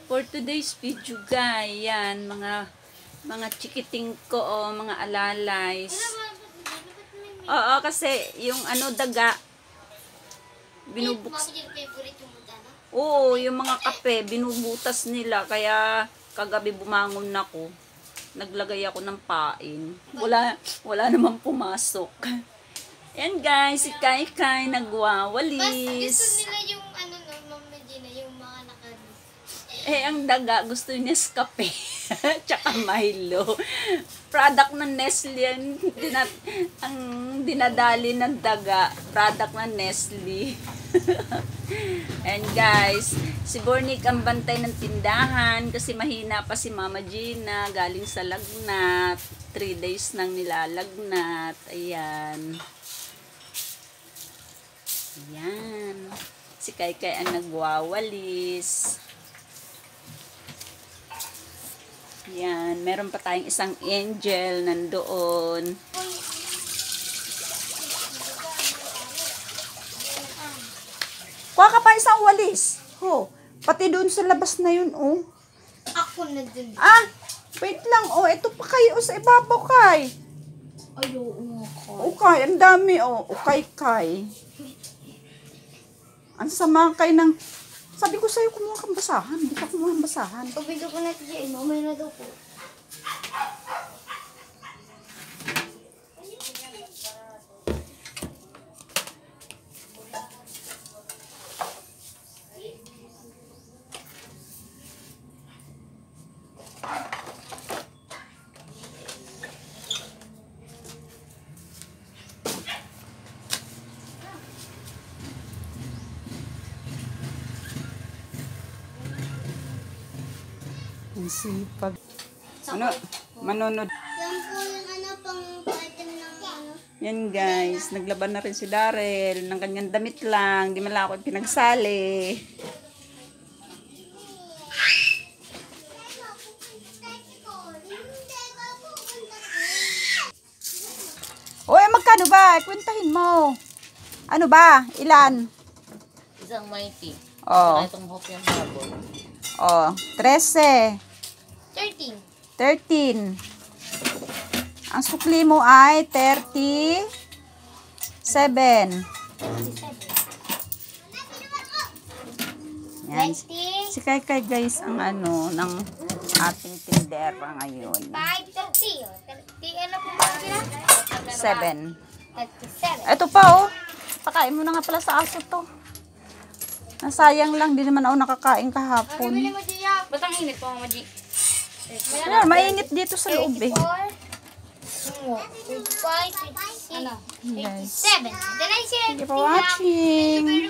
For today's video, guys, yan, mga chikiting ko, mga alalays. Oo, kasi yung daga, binubuks. Oo, yung mga kape, binubutas nila, kaya kagabi bumangon ako. Naglagay ako ng pain. Wala namang pumasok. Yan guys, si Kai Kai nagwawalis. Mas gusto nila yung Mama Gina, yung mga ang daga, gusto niya Nescafe. Tsaka Milo. Product ng Nestle yan. Ang dinadali ng daga. Product ng Nestle. And guys, si Bornick ang bantay ng tindahan kasi mahina pa si Mama Gina. Galing sa lagnat. 3 days nang nilalagnat. Ayan. Ayan. Si Kai Kai ang nagwawalis. Ayan. Meron pa tayong isang angel nandoon. Kuha ka pa isang walis. Pati doon sa labas na yun, oh. Ako na din. Wait lang, oh. Ito pa kayo, sa ibabaw, Kai. Ayaw mo ko. Okay, ang dami, oh. Okay, Kai. Ang sama kay ng... Sabi ko sa'yo, kumuha kang basahan. Hindi ka kumuha kang basahan. Pabigyan ko natin siya, mamay na daw po. Ang sipag. Manunod. Yan po yung pang item ng Yan guys, naglaban na rin si Darrell ng kanyang damit lang. Di mala ako pinagsali. Oy, magkano ba? Kwentahin mo. Ano ba? Ilan? Isang mighty. Oh. Itong hope yung babon. Oh, 13. 13. 13. Ang sukli mo ay 37. Yan. Si Kai Kai guys ang ng ating tindera ngayon. 5, 30. 30, ano po ba sila? 7. 37. Ito pa oh. Pakain mo na nga pala sa aso to. Nasayang lang, di naman ako nakakain kahapon. Bili mo diya. Ba't ang init po, Mama G? Ayan, mainit dito sa loob eh. 25, 26, 27. Then I said, Thank you for watching.